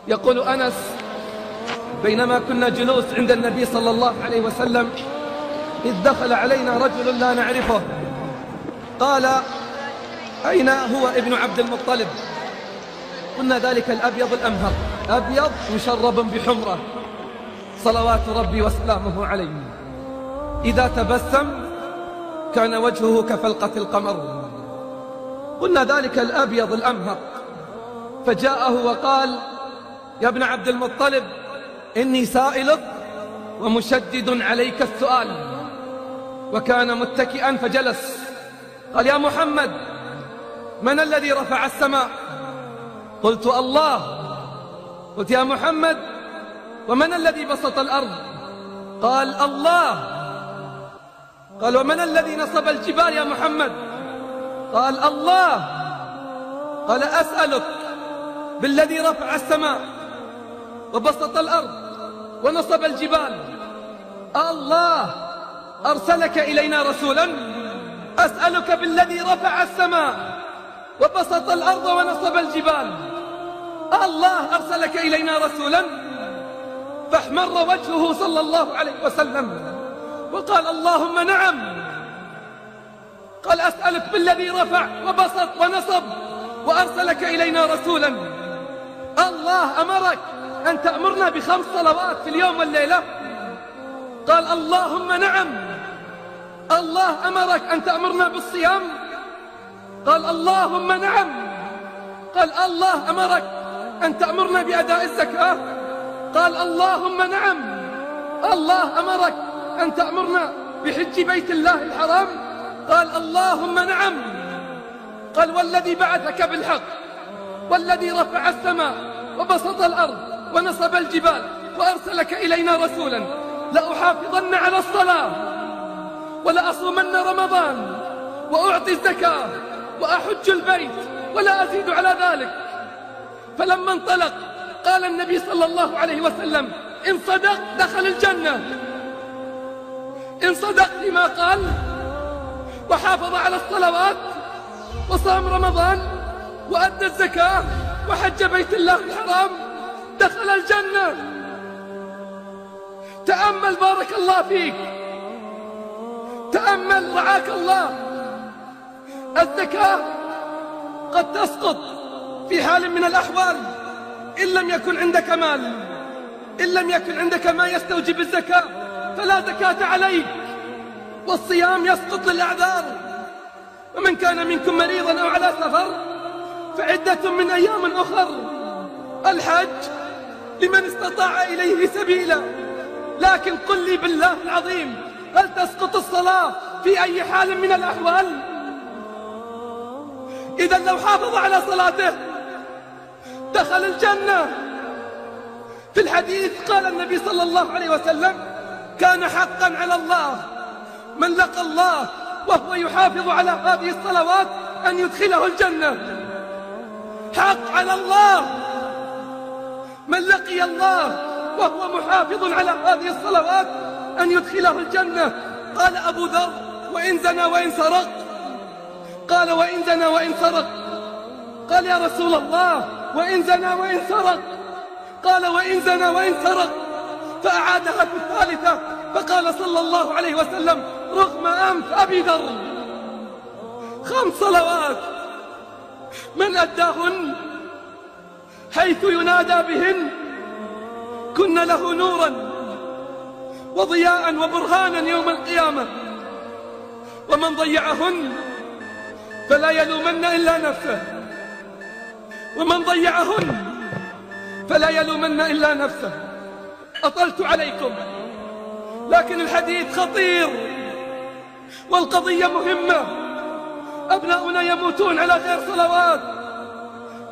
يقول أنس: بينما كنا جلوس عند النبي صلى الله عليه وسلم إذ دخل علينا رجل لا نعرفه، قال: أين هو ابن عبد المطلب؟ قلنا: ذلك الأبيض الأمهر، أبيض مشرب بحمرة صلوات ربي وسلامه عليه، إذا تبسم كان وجهه كفلقة القمر. قلنا: ذلك الأبيض الأمهر. فجاءه وقال: يا ابن عبد المطلب، إني سائلك ومشدد عليك السؤال. وكان متكئا فجلس. قال: يا محمد، من الذي رفع السماء؟ قلت: الله. قلت: يا محمد، ومن الذي بسط الأرض؟ قال: الله. قال: ومن الذي نصب الجبال يا محمد؟ قال: الله. قال: أسألك بالذي رفع السماء وبسط الأرض ونصب الجبال، الله أرسلك إلينا رسولا؟ أسألك بالذي رفع السماء وبسط الأرض ونصب الجبال، الله أرسلك إلينا رسولا؟ فاحمر وجهه صلى الله عليه وسلم وقال: اللهم نعم. قال: أسألك بالذي رفع وبسط ونصب وأرسلك إلينا رسولا، الله أمرك أن تأمرنا ب5 صلوات في اليوم والليلة؟ قال: اللهم نعم. الله أمرك أن تأمرنا بالصيام؟ قال: اللهم نعم. قال: الله أمرك أن تأمرنا بأداء الزكاة؟ قال: اللهم نعم. الله أمرك أن تأمرنا بحج بيت الله الحرام؟ قال: اللهم نعم. قال: والذي بعثك بالحق والذي رفع السماء وبسط الأرض ونصب الجبال وأرسلك إلينا رسولا، لأحافظن على الصلاة ولأصومن رمضان وأعطي الزكاة وأحج البيت ولا أزيد على ذلك. فلما انطلق قال النبي صلى الله عليه وسلم: إن صدق دخل الجنة، إن صدق فيما قال وحافظ على الصلوات وصام رمضان وأدى الزكاة وحج بيت الله الحرام دخل الجنة. تأمل بارك الله فيك، تأمل رعاك الله. الزكاة قد تسقط في حال من الأحوال إن لم يكن عندك مال، إن لم يكن عندك ما يستوجب الزكاة فلا زكاة عليك. والصيام يسقط للأعذار. ومن كان منكم مريضا أو على سفر فعدة من أيام أخر. الحج لمن استطاع إليه سبيلا. لكن قل لي بالله العظيم، هل تسقط الصلاة في أي حال من الأحوال؟ إذا لو حافظ على صلاته دخل الجنة. في الحديث قال النبي صلى الله عليه وسلم: كان حقا على الله من لقى الله وهو يحافظ على هذه الصلوات أن يدخله الجنة. حق على الله من لقي الله وهو محافظ على هذه الصلوات أن يدخله الجنة. قال أبو ذر: وإن زنى وإن سرق؟ قال: وإن زنى وإن سرق. قال: يا رسول الله، وإن زنى وإن سرق؟ قال: وإن زنى وإن سرق. فأعادها في الثالثة فقال صلى الله عليه وسلم: رغم أنف أبي ذر 5 صلوات من أداهن حيث ينادى بهن كن له نورا وضياء وبرهانا يوم القيامة، ومن ضيعهن فلا يلومن إلا نفسه، ومن ضيعهن فلا يلومن إلا نفسه. أطلت عليكم لكن الحديث خطير والقضية مهمة. أبناؤنا يموتون على غير صلوات،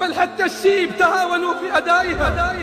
بل حتى الشيب تهاونوا في أدائها.